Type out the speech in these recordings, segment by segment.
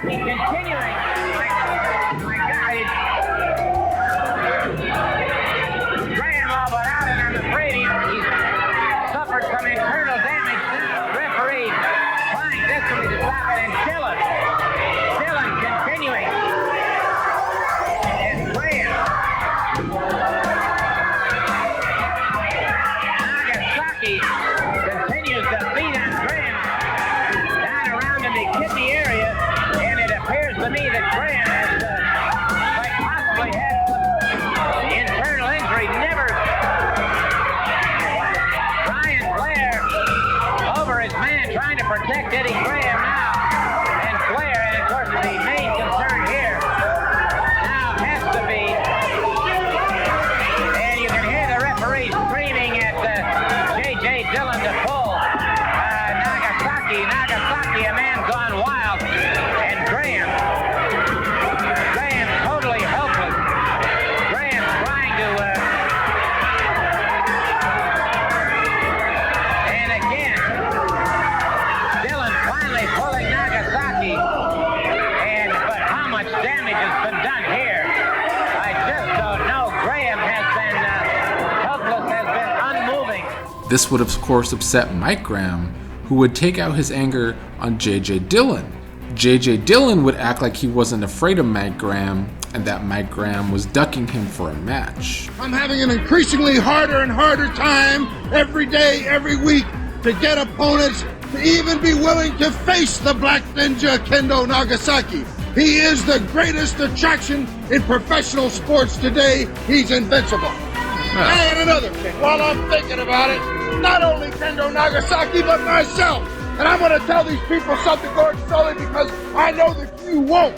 Nagasaki continuing. My God, Graham all but out, and I'm afraid he's suffered some internal damage. Referee trying desperately to stop it, and Dillon continuing. And Graham. Nagasaki continues to beat on Graham down around in the kidney area, and it appears to me that Graham has quite possibly had some internal injury. Ryan Flair over his man trying to protect Eddie Graham now, and Flair, and of course the main concern here now has to be, and you can hear the referee screaming at JJ Dillon to pull Nagasaki, a man gone wild, and Graham totally helpless. Graham trying to, and again, Dillon finally pulling Nagasaki, but how much damage has been done here? I just don't know. Graham has been helpless, has been unmoving. This would of course upset Mike Graham, who would take out his anger on JJ Dillon. JJ Dillon would act like he wasn't afraid of Mike Graham, and that Mike Graham was ducking him for a match. I'm having an increasingly harder and harder time every day, every week, to get opponents to even be willing to face the Black Ninja Kendo Nagasaki. He is the greatest attraction in professional sports today. He's invincible. And another thing, while I'm thinking about it, not only Kendo Nagasaki, but myself. And I'm going to tell these people something, Gordon Sully, because I know that you won't.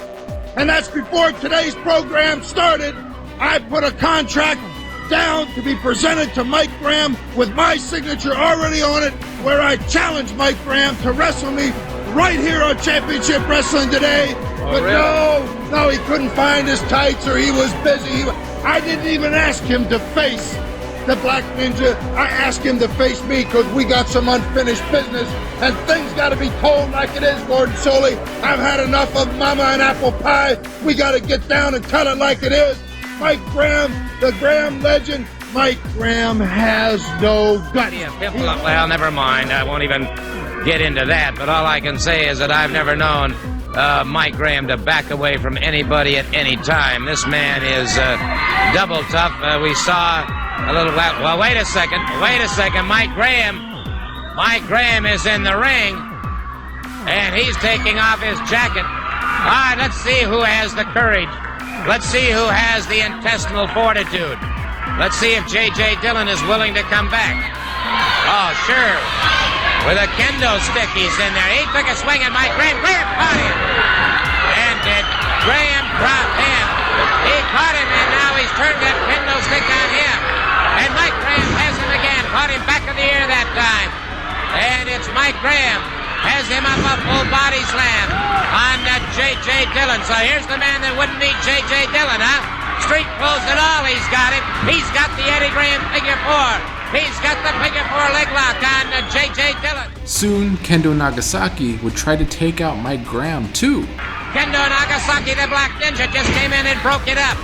And that's before today's program started, I put a contract down to be presented to Mike Graham with my signature already on it, where I challenge Mike Graham to wrestle me right here on Championship Wrestling today. But no, he couldn't find his tights, or he was busy. I didn't even ask him to face the Black Ninja. I asked him to face me because we got some unfinished business, and things got to be told like it is, Gordon Soley. I've had enough of mama and apple pie. We got to get down and tell it like it is. Mike Graham, the Graham legend, Mike Graham has no guts. Well, never mind. I won't even get into that, but all I can say is that I've never known Mike Graham to back away from anybody at any time. This man is double tough. We saw a little... Well, wait a second. Mike Graham is in the ring, and he's taking off his jacket. All right, let's see who has the courage. Let's see who has the intestinal fortitude. Let's see if JJ Dillon is willing to come back. Oh, sure. With a kendo stick, he's in there. He took a swing at Mike Graham. Graham caught him. And did Graham drop him? He caught him, and now he's turned that kendo stick on him. And Mike Graham has him again. Caught him back of the ear that time. And it's Mike Graham. Has him up a full body slam on JJ Dillon. So here's the man that wouldn't beat JJ Dillon, huh? Street clothes and all, he's got him. He's got the Eddie Graham figure four. He's got the figure four leg lock on JJ Dillon. Soon, Kendo Nagasaki would try to take out Mike Graham too. Kendo Nagasaki, the Black Ninja, just came in and broke it up.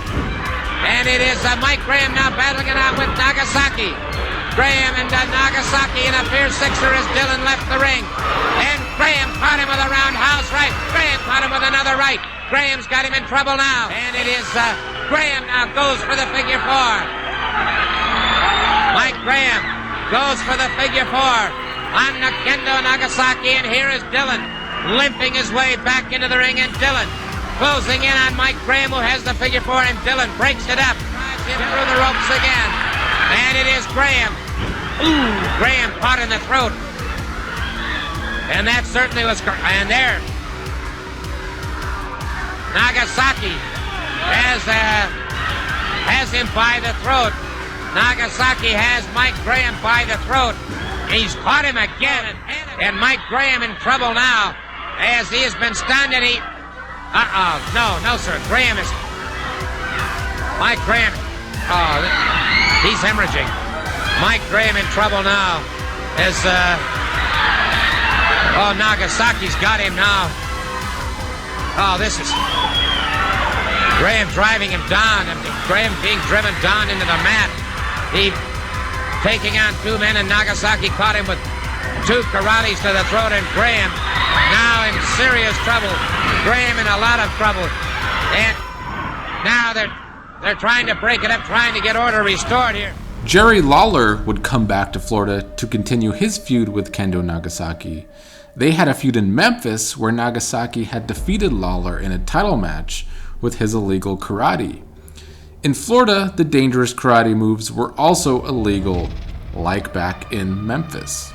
And it is Mike Graham now battling it out with Nagasaki. Graham and Nagasaki in a fierce sixer as Dillon left the ring. And Graham caught him with a roundhouse right. Graham caught him with another right. Graham's got him in trouble now. And it is Graham now goes for the figure four. Mike Graham goes for the figure four on Kendo Nagasaki. And here is Dillon limping his way back into the ring. And Dillon closing in on Mike Graham, who has the figure four. And Dillon breaks it up. Drives him through the ropes again. And it is Graham. Ooh, Graham caught in the throat. And that certainly was... And there. Nagasaki has him by the throat. Nagasaki has Mike Graham by the throat. He's caught him again. And Mike Graham in trouble now as he has been stunned and he... No, sir. Graham is... Mike Graham... Oh, he's hemorrhaging. Mike Graham in trouble now as... Nagasaki's got him now. Oh, this is Graham driving him down, and Graham being driven down into the mat. He taking on two men, and Nagasaki caught him with two karates to the throat, and Graham now in serious trouble. Graham in a lot of trouble. And now they're trying to break it up, trying to get order restored here. Jerry Lawler would come back to Florida to continue his feud with Kendo Nagasaki. They had a feud in Memphis where Nagasaki had defeated Lawler in a title match with his illegal karate. In Florida, the dangerous karate moves were also illegal, like back in Memphis.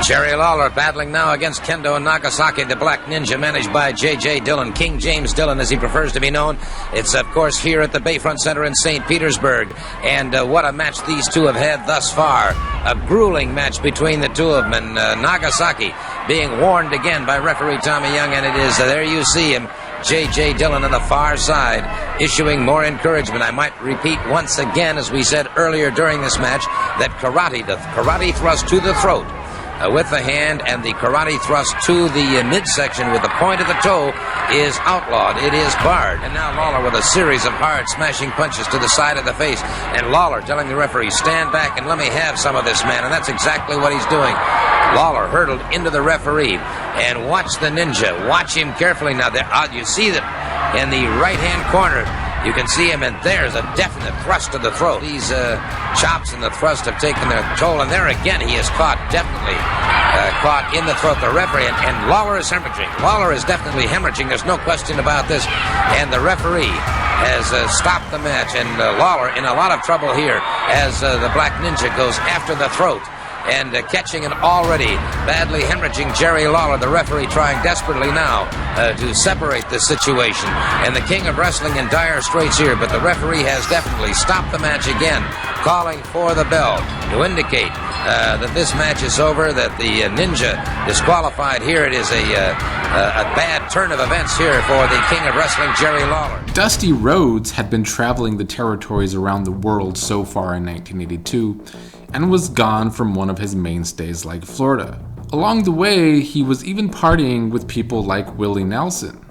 Jerry Lawler battling now against Kendo Nagasaki, the Black Ninja, managed by JJ Dillon, King James Dillon as he prefers to be known. It's of course here at the Bayfront Center in St. Petersburg, and what a match these two have had thus far. A grueling match between the two of them, and Nagasaki being warned again by referee Tommy Young, and it is, there you see him, J.J. Dillon on the far side, issuing more encouragement. I might repeat once again, as we said earlier during this match, that the karate thrust to the throat with the hand and the karate thrust to the midsection with the point of the toe is outlawed. It is barred. And now Lawler with a series of hard smashing punches to the side of the face. And Lawler telling the referee, stand back and let me have some of this, man. And that's exactly what he's doing. Lawler hurtled into the referee, and watch the ninja. Watch him carefully now. You see that in the right-hand corner. You can see him, and there's a definite thrust to the throat. These chops and the thrust have taken their toll, and there again he is caught, definitely caught in the throat. The referee, and Lawler is hemorrhaging. Lawler is definitely hemorrhaging. There's no question about this. And the referee has stopped the match, and Lawler in a lot of trouble here as the Black Ninja goes after the throat. And catching an already badly hemorrhaging Jerry Lawler, the referee trying desperately now to separate the situation. And the King of Wrestling in dire straits here, but the referee has definitely stopped the match again, calling for the bell to indicate that this match is over, that the Ninja disqualified here. It is a bad turn of events here for the King of Wrestling, Jerry Lawler. Dusty Rhodes had been traveling the territories around the world so far in 1982, and was gone from one of his mainstays like Florida. Along the way, he was even partying with people like Willie Nelson.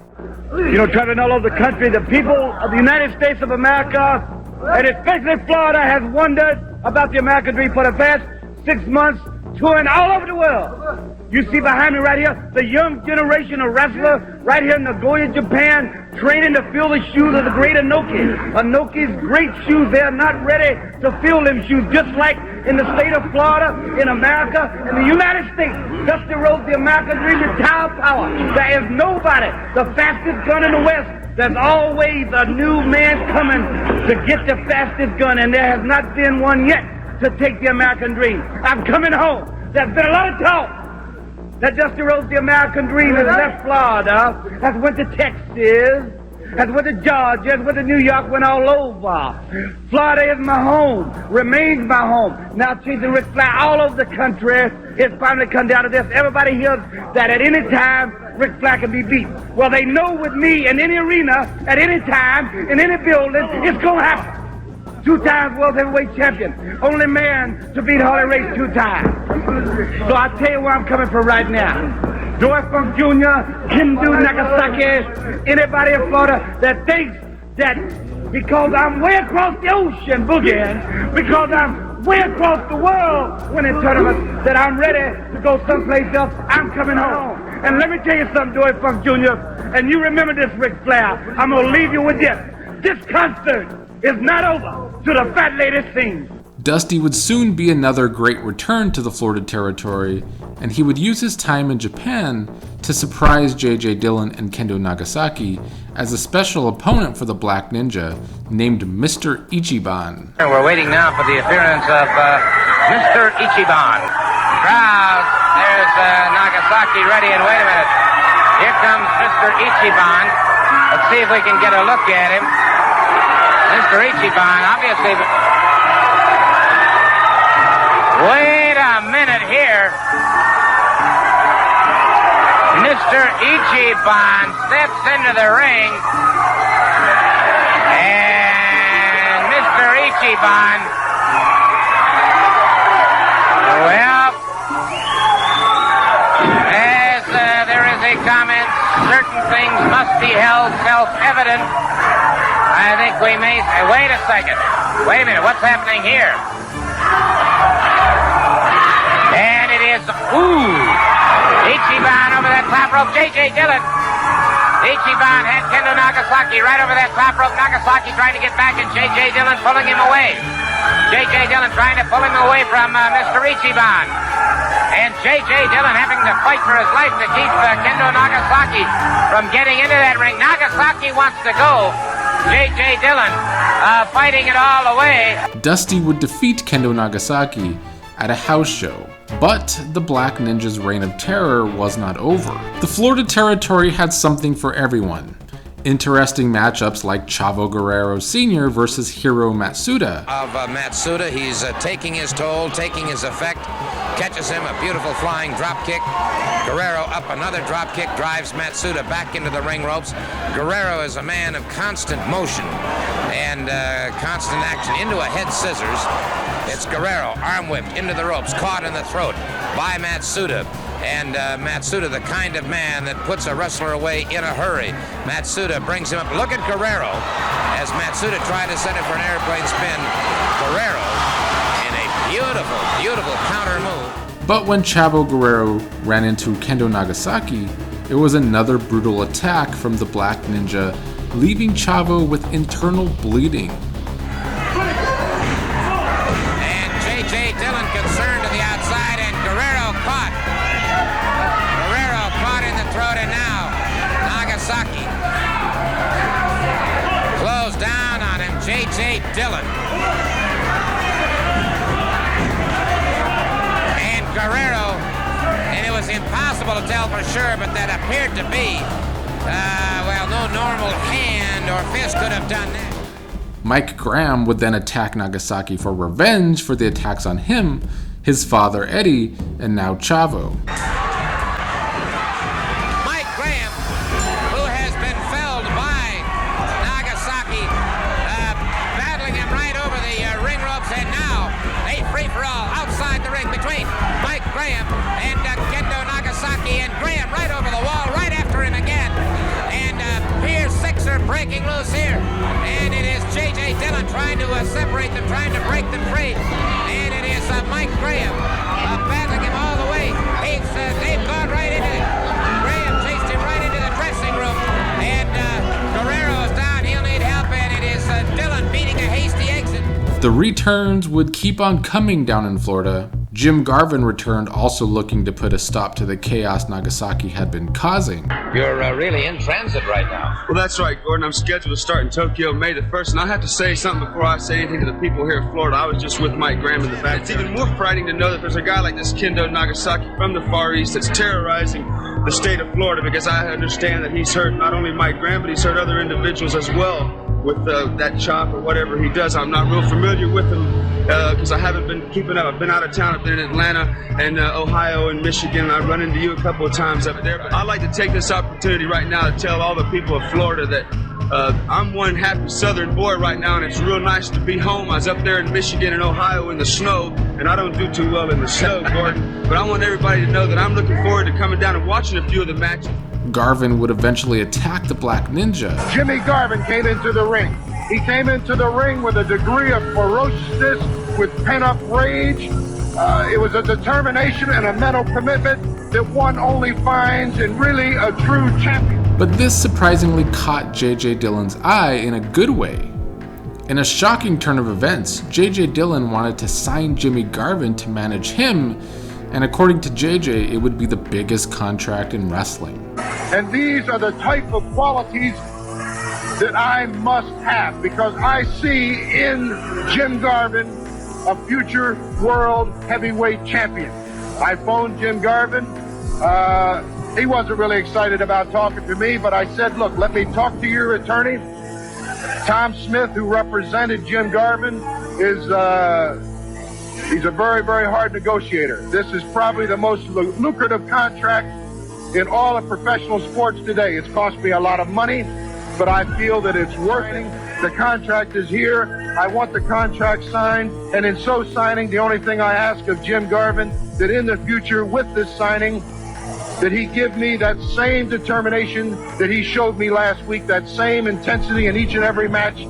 You know, traveling all over the country, the people of the United States of America, and especially Florida, has wondered about the American dream for the past 6 months, touring all over the world. You see behind me right here, the young generation of wrestlers right here in Nagoya, Japan, training to fill the shoes of the great Inoki. Inoki's great shoes, they're not ready to fill them shoes, just like in the state of Florida, in America, in the United States. Dusty Rhodes, the American dream, is tower power. There is nobody, the fastest gun in the West. There's always a new man coming to get the fastest gun, and there has not been one yet to take the American dream. I'm coming home. There's been a lot of talk that Dusty Rhodes, the American dream, has left Florida, has went to Texas, has went to Georgia, has went to New York, went all over. Florida is my home, remains my home. Now chasing Ric Flair all over the country, it's finally come down to this. Everybody hears that at any time, Ric Flair can be beat. Well, they know with me in any arena, at any time, in any building, it's going to happen. 2 times world heavyweight champion. Only man to beat Harley Race 2 times. So I'll tell you where I'm coming from right now. Dory Funk Jr., Kendo Nagasaki, anybody in Florida that thinks that because I'm way across the ocean boogieing, because I'm way across the world winning tournaments, that I'm ready to go someplace else, I'm coming home. And let me tell you something, Dory Funk Jr., and you remember this, Ric Flair, I'm going to leave you with this. This concert is not over till the fat lady sings. Dusty would soon be another great return to the Florida territory, and he would use his time in Japan to surprise JJ Dillon and Kendo Nagasaki as a special opponent for the Black Ninja named Mr. Ichiban. We're waiting now for the appearance of Mr. Ichiban. Crowd, there's Nagasaki ready, and wait a minute. Here comes Mr. Ichiban. Let's see if we can get a look at him. Mr. Ichiban, obviously. Wait a minute here. Mr. Ichiban steps into the ring. And Mr. Ichiban, well, as there is a comment, certain things must be held self-evident, I think we may... Wait a second. Wait a minute. What's happening here? And it is... Ichiban over that top rope. JJ Dillon. Ichiban had Kendo Nagasaki right over that top rope. Nagasaki trying to get back, and JJ Dillon pulling him away. JJ Dillon trying to pull him away from Mr. Ichiban. And JJ Dillon having to fight for his life to keep Kendo Nagasaki from getting into that ring. Nagasaki wants to go. JJ Dillon fighting it all away. Dusty would defeat Kendo Nagasaki at a house show. But the Black Ninja's reign of terror was not over. The Florida territory had something for everyone. Interesting matchups like Chavo Guerrero Sr. versus Hiro Matsuda. Of Matsuda, he's taking his toll, taking his effect, catches him, a beautiful flying drop kick. Guerrero up another drop kick, drives Matsuda back into the ring ropes. Guerrero is a man of constant motion and constant action into a head scissors. It's Guerrero, arm whipped into the ropes, caught in the throat by Matsuda. And Matsuda, the kind of man that puts a wrestler away in a hurry. Matsuda brings him up. Look at Guerrero. As Matsuda tried to set it for an airplane spin, Guerrero in a beautiful, beautiful counter move. But when Chavo Guerrero ran into Kendo Nagasaki, it was another brutal attack from the Black Ninja, leaving Chavo with internal bleeding. And JJ Dillon concerned to the outside, and Guerrero caught. Guerrero caught in the throat, and now Nagasaki closed down on him. JJ Dillon. And Guerrero, and it was impossible to tell for sure, but that appeared to be, no normal hand or fist could have done that. Mike Graham would then attack Nagasaki for revenge for the attacks on him, his father Eddie, and now Chavo. Mike Graham, who has been felled by Nagasaki, battling him right over the ring ropes, and now a free-for-all outside the ring between Mike Graham and Kendo Nagasaki, and Graham right over the wall, right after him again. And here's Sixer breaking loose here, and it is JJ Dillon trying to separate them, trying to break them free, and it is Mike Graham battling him all the way. They've gone right into it. Graham chased him right into the dressing room, and Guerrero's down. He'll need help, and it is Dillon beating a hasty exit. The returns would keep on coming down in Florida. Jim Garvin returned, also looking to put a stop to the chaos Nagasaki had been causing. You're really in transit right now. Well, that's right, Gordon. I'm scheduled to start in Tokyo May the 1st, and I have to say something before I say anything to the people here in Florida. I was just with Mike Graham in the back. It's even more frightening to know that there's a guy like this Kendo Nagasaki from the Far East that's terrorizing the state of Florida, because I understand that he's hurt not only Mike Graham, but he's hurt other individuals as well with that chop or whatever he does. I'm not real familiar with him because I haven't been keeping up. I've been out of town. I've been in Atlanta and Ohio and Michigan, and I run into you a couple of times up there. But I'd like to take this opportunity right now to tell all the people of Florida that I'm one happy Southern boy right now, and it's real nice to be home. I was up there in Michigan and Ohio in the snow, and I don't do too well in the snow, Gordon. But I want everybody to know that I'm looking forward to coming down and watching a few of the matches. Garvin would eventually attack the Black Ninja. Jimmy Garvin came into the ring. He came into the ring with a degree of ferociousness, with pent-up rage. It was a determination and a mental commitment that one only finds in really a true champion. But this surprisingly caught JJ Dillon's eye in a good way. In a shocking turn of events, JJ Dillon wanted to sign Jimmy Garvin to manage him, and according to JJ, it would be the biggest contract in wrestling. And these are the type of qualities that I must have, because I see in Jim Garvin a future world heavyweight champion. I phoned Jim Garvin. He wasn't really excited about talking to me, but I said, look, let me talk to your attorney. Tom Smith, who represented Jim Garvin, is he's a very, very hard negotiator. This is probably the most lucrative contract in all of professional sports today. It's cost me a lot of money, but I feel that it's worth it. The contract is here. I want the contract signed, and in so signing, the only thing I ask of Jim Garvin, that in the future with this signing, that he give me that same determination that he showed me last week, that same intensity in each and every match.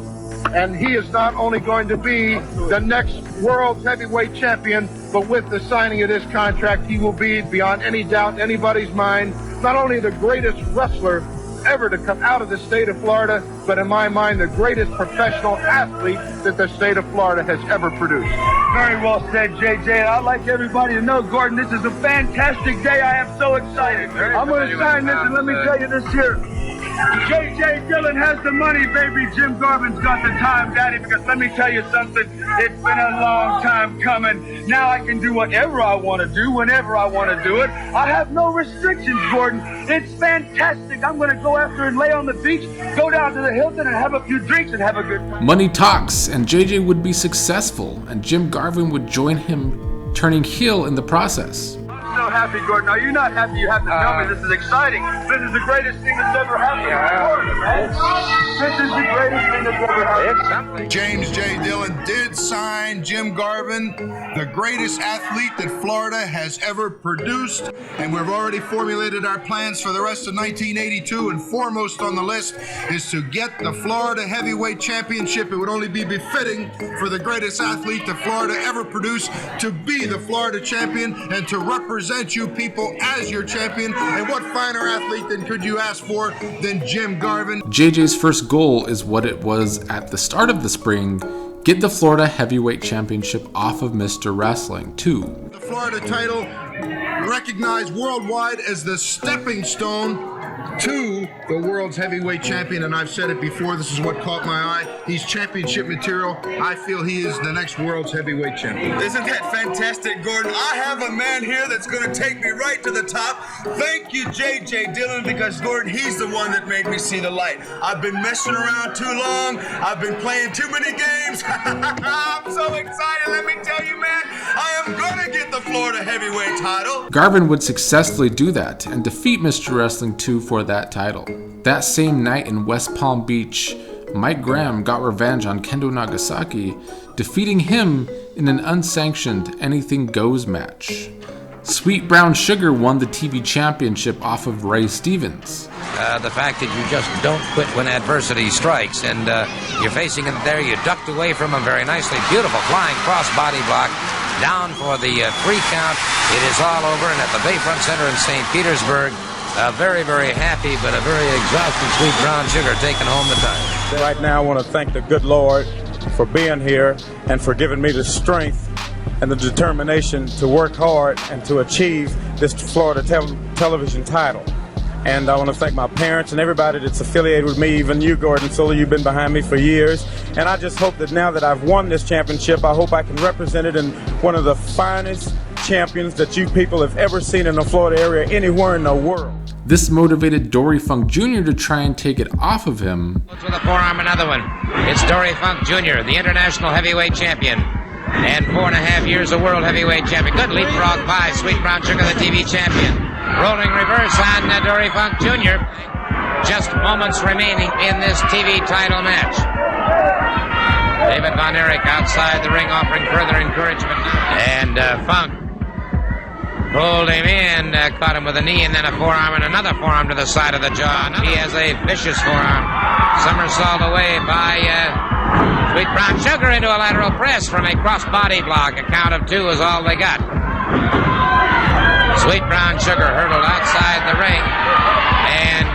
And he is not only going to be the next world heavyweight champion, but with the signing of this contract, he will be, beyond any doubt in anybody's mind, not only the greatest wrestler ever to come out of the state of Florida, but in my mind, the greatest professional athlete that the state of Florida has ever produced. Very well said, JJ. I'd like everybody to know, Gordon, this is a fantastic day. I am so excited. I'm going to sign this, and let me tell you this here. JJ Dillon has the money, baby. Jim Garvin's got the time, Daddy, because let me tell you something. It's been a long time coming. Now I can do whatever I want to do, whenever I want to do it. I have no restrictions, Gordon. It's fantastic. I'm going to go after and lay on the beach, go down to the Hilton and have a few drinks and have a good time. Money talks, and JJ would be successful, and Jim Garvin would join him, turning heel in the process. I'm so happy, Gordon. Are you not happy? You have to tell me. This is exciting. This is the greatest thing that's ever happened in Florida, man. This is the greatest thing that's ever happened. James J. Dillon did sign Jim Garvin, the greatest athlete that Florida has ever produced, and we've already formulated our plans for the rest of 1982, and foremost on the list is to get the Florida Heavyweight Championship. It would only be befitting for the greatest athlete that Florida ever produced to be the Florida champion and to represent you people as your champion. And what finer athlete than could you ask for than Jim Garvin? JJ's first goal is what it was at the start of the spring: get the Florida Heavyweight Championship off of Mr. Wrestling to the Florida title, recognized worldwide as the stepping stone to the world's heavyweight champion. And I've said it before, this is what caught my eye. He's championship material. I feel he is the next world's heavyweight champion. Isn't that fantastic, Gordon? I have a man here that's going to take me right to the top. Thank you, JJ Dillon, because, Gordon, he's the one that made me see the light. I've been messing around too long. I've been playing too many games. I'm so excited. Let me tell you, man, I am going to get the Florida heavyweight title. Garvin would successfully do that and defeat Mr. Wrestling 2 for that title. That same night in West Palm Beach, Mike Graham got revenge on Kendo Nagasaki, defeating him in an unsanctioned Anything Goes match. Sweet Brown Sugar won the TV championship off of Ray Stevens. The fact that you just don't quit when adversity strikes, and you're facing him there, you ducked away from him very nicely. Beautiful flying cross-body block, down for the 3 count. It is all over, and at the Bayfront Center in St. Petersburg, a very, very happy but a very exhausted Sweet Brown Sugar taking home the title. Right now I want to thank the good Lord for being here and for giving me the strength and the determination to work hard and to achieve this Florida television title. And I want to thank my parents and everybody that's affiliated with me, even you, Gordon Fuller, you've been behind me for years. And I just hope that now that I've won this championship, I hope I can represent it in one of the finest champions that you people have ever seen in the Florida area anywhere in the world. This motivated Dory Funk Jr. to try and take it off of him. With a forearm, another one. It's Dory Funk Jr., the international heavyweight champion, and 4.5 years of world heavyweight champion. Good leapfrog by Sweet Brown Sugar, the TV champion. Rolling reverse on Dory Funk Jr. Just moments remaining in this TV title match. David Von Erich outside the ring offering further encouragement. And Funk pulled him in, caught him with a knee and then a forearm and another forearm to the side of the jaw. He has a vicious forearm. Somersault away by Sweet Brown Sugar into a lateral press from a cross-body block. A count of 2 is all they got. Sweet Brown Sugar hurdled outside the ring. And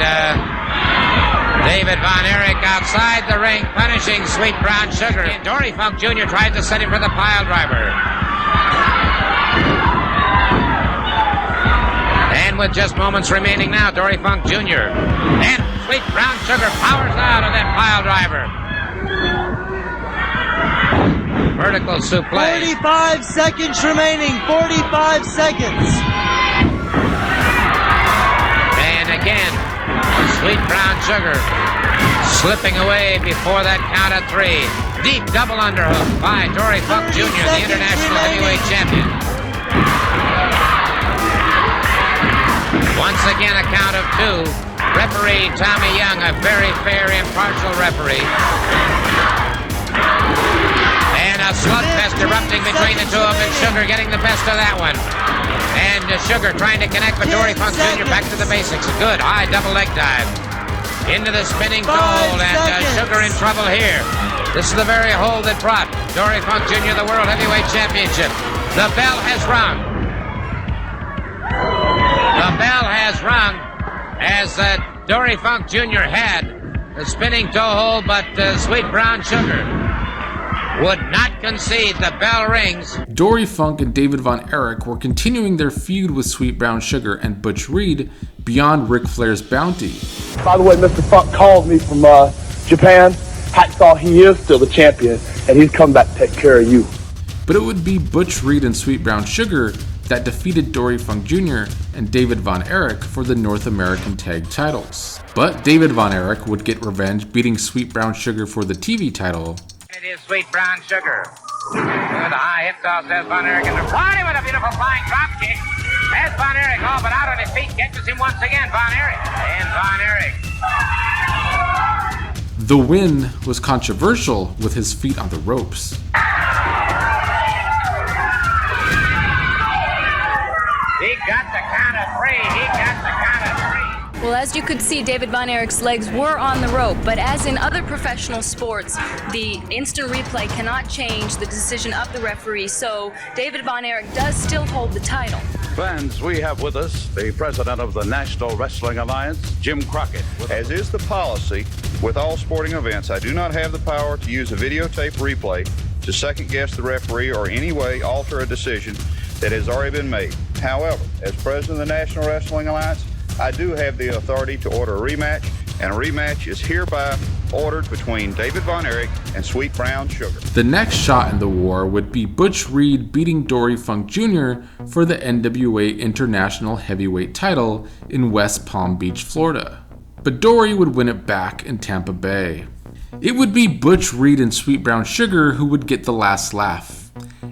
David Von Erich outside the ring, punishing Sweet Brown Sugar. Dory Funk Jr. tried to set him for the pile driver. And with just moments remaining now, Dory Funk Jr. and Sweet Brown Sugar powers out of that pile driver. Vertical suplex. 45 seconds remaining. 45 seconds. And again, Sweet Brown Sugar slipping away before that count of 3. Deep double underhook by Dory Funk Jr., the international heavyweight champion. Once again, a count of 2. Referee Tommy Young, a very fair, impartial referee. And a slugfest erupting between the two of them. Sugar getting the best of that one. And Sugar trying to connect with Dory Funk Jr. Back to the basics. Good high double leg dive. Into the spinning toe hold, and Sugar in trouble here. This is the very hold that brought Dory Funk Jr. the World Heavyweight Championship. The bell has rung. The bell has rung as Dory Funk Jr. had the spinning toe hold, but Sweet Brown Sugar would not concede. The bell rings. Dory Funk and David Von Erich were continuing their feud with Sweet Brown Sugar and Butch Reed beyond Ric Flair's bounty. By the way, Mr. Funk called me from Japan. Hacksaw, he is still the champion, and he's come back to take care of you. But it would be Butch Reed and Sweet Brown Sugar that defeated Dory Funk Jr. and David Von Erich for the North American Tag titles. But David Von Erich would get revenge, beating Sweet Brown Sugar for the TV title. It is Sweet Brown Sugar. Good high hip toss, says Von Erich. And Ronnie with a beautiful flying drop kick. There's Von Erich, all but out on his feet. Catches him once again, Von Erich. And Von Erich. The win was controversial with his feet on the ropes. He got the count of three. He got the count of three. Well, as you could see, David Von Erich's legs were on the rope, but as in other professional sports, the instant replay cannot change the decision of the referee, so David Von Erich does still hold the title. Fans, we have with us the president of the National Wrestling Alliance, Jim Crockett. As is the policy with all sporting events, I do not have the power to use a videotape replay to second-guess the referee or any way alter a decision that has already been made. However, as president of the National Wrestling Alliance, I do have the authority to order a rematch, and a rematch is hereby ordered between David Von Erich and Sweet Brown Sugar. The next shot in the war would be Butch Reed beating Dory Funk Jr. for the NWA International Heavyweight title in West Palm Beach, Florida. But Dory would win it back in Tampa Bay. It would be Butch Reed and Sweet Brown Sugar who would get the last laugh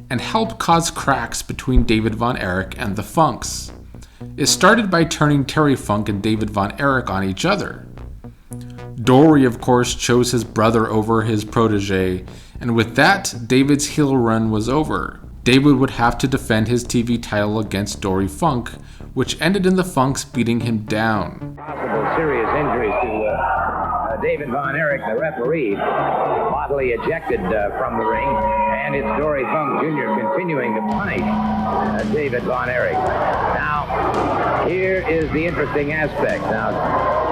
and help cause cracks between David Von Erich and the Funks. It started by turning Terry Funk and David Von Erich on each other. Dory, of course, chose his brother over his protege, and with that, David's heel run was over. David would have to defend his TV title against Dory Funk, which ended in the Funks beating him down. Possible serious injuries to David Von Erich, the referee, bodily ejected from the ring, and it's Dory Funk Jr. continuing to punish David Von Erich. Now, here is the interesting aspect. Now,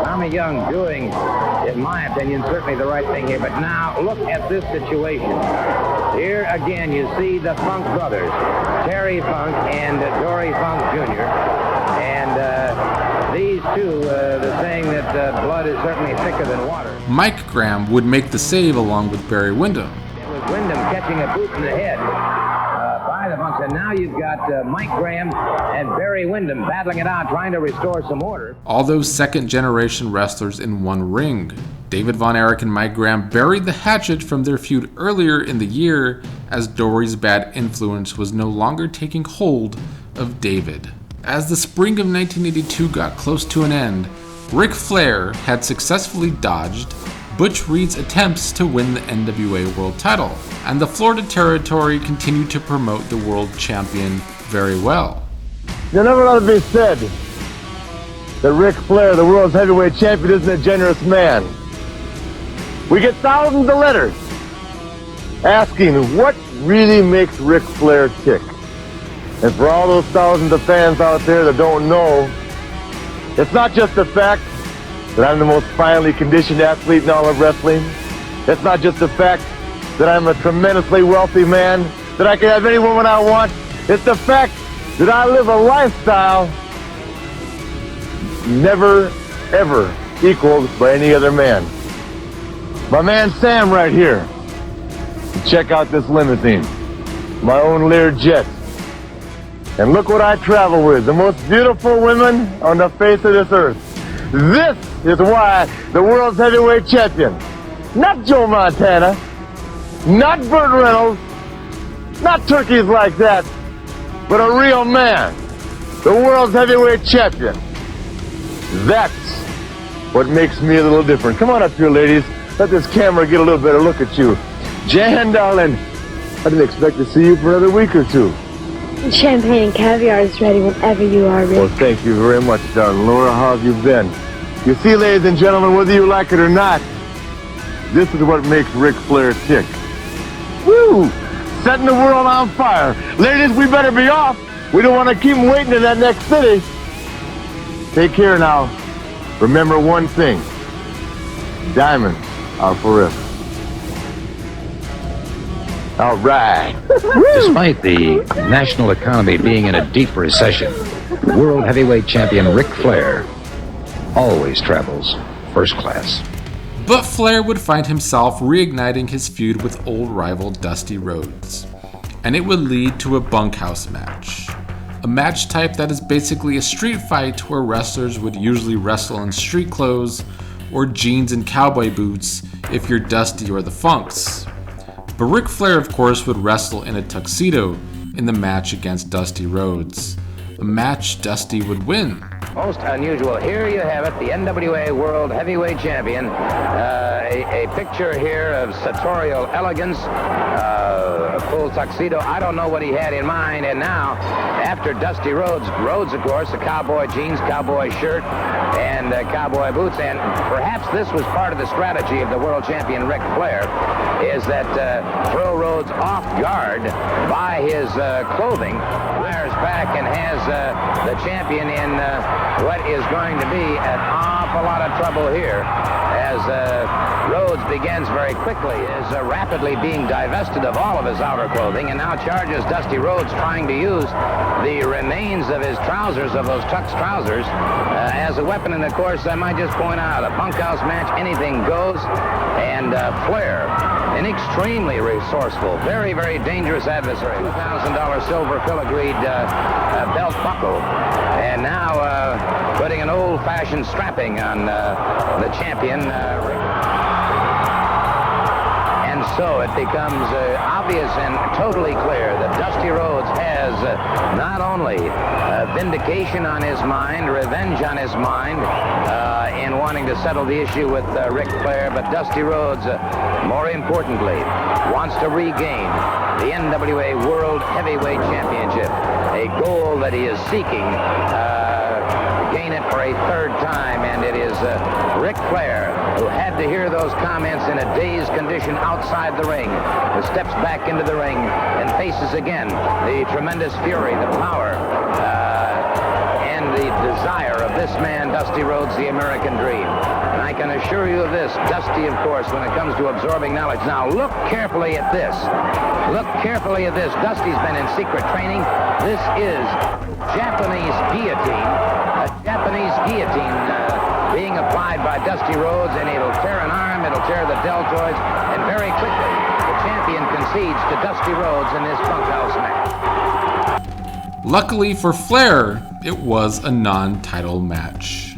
Tommy Young doing, in my opinion, certainly the right thing here, but now look at this situation. Here again you see the Funk brothers, Terry Funk and Dory Funk Jr., and these two, the saying that blood is certainly thicker than water. Mike Graham would make the save along with Barry Windham. It was Windham catching a boot in the head by the Funks, and now you've got Mike Graham and Barry Windham battling it out, trying to restore some order. All those second-generation wrestlers in one ring. David Von Erich and Mike Graham buried the hatchet from their feud earlier in the year as Dory's bad influence was no longer taking hold of David. As the spring of 1982 got close to an end, Ric Flair had successfully dodged Butch Reed's attempts to win the NWA World title, and the Florida Territory continued to promote the world champion very well. You never ought to be said that Ric Flair, the world's heavyweight champion, isn't a generous man. We get thousands of letters asking what really makes Ric Flair tick. And for all those thousands of fans out there that don't know, it's not just the fact that I'm the most finely conditioned athlete in all of wrestling. It's not just the fact that I'm a tremendously wealthy man, that I can have any woman I want. It's the fact that I live a lifestyle never, ever equaled by any other man. My man Sam right here. Check out this limousine. My own Lear jet. And look what I travel with, the most beautiful women on the face of this earth. This is why the world's heavyweight champion, not Joe Montana, not Burt Reynolds, not turkeys like that, but a real man, the world's heavyweight champion. That's what makes me a little different. Come on up here, ladies. Let this camera get a little better look at you. Jan, darling, I didn't expect to see you for another week or two. Champagne and caviar is ready whenever you are, Rick. Well, thank you very much, darling. Laura, how have you been? You see, ladies and gentlemen, whether you like it or not, this is what makes Ric Flair tick. Woo! Setting the world on fire. Ladies, we better be off. We don't want to keep them waiting in that next city. Take care now. Remember one thing. Diamonds are forever. All right. Despite the national economy being in a deep recession, world heavyweight champion Ric Flair always travels first class. But Flair would find himself reigniting his feud with old rival Dusty Rhodes, and it would lead to a bunkhouse match. A match type that is basically a street fight where wrestlers would usually wrestle in street clothes or jeans and cowboy boots if you're Dusty or the Funks. But Ric Flair, of course, would wrestle in a tuxedo in the match against Dusty Rhodes, a match Dusty would win. Most unusual. Here you have it, the NWA World Heavyweight Champion. A picture here of sartorial elegance, a full tuxedo. I don't know what he had in mind. And now, after Dusty Rhodes, of course, the cowboy jeans, cowboy shirt, and cowboy boots. And perhaps this was part of the strategy of the world champion Ric Flair, is that throw Rhodes off guard by his clothing, fires back and has the champion in what is going to be an awful lot of trouble here, as Rhodes begins very quickly, is rapidly being divested of all of his outer clothing, and now charges Dusty Rhodes, trying to use the remains of his trousers, of those tux trousers, as a weapon. And of course, I might just point out, a bunkhouse match, anything goes, and Flair, an extremely resourceful, very, very dangerous adversary. $2,000 silver filigreed belt buckle, and now putting an old-fashioned strapping on the champion. And so it becomes obvious and totally clear that Dusty Rhodes has not only vindication on his mind, revenge on his mind, in wanting to settle the issue with Ric Flair, but Dusty Rhodes, more importantly, wants to regain the NWA World Heavyweight Championship, a goal that he is seeking gain it for a third time, and it is Ric Flair who had to hear those comments in a dazed condition outside the ring, who steps back into the ring and faces again the tremendous fury, the power, and the desire of this man, Dusty Rhodes, the American Dream. And I can assure you of this, Dusty, of course, when it comes to absorbing knowledge. Now, look carefully at this. Look carefully at this. Dusty's been in secret training. This is Japanese guillotine. A Japanese guillotine being applied by Dusty Rhodes, and it'll tear an arm, it'll tear the deltoids, and very quickly the champion concedes to Dusty Rhodes in this bunkhouse match. Luckily for Flair, it was a non-title match.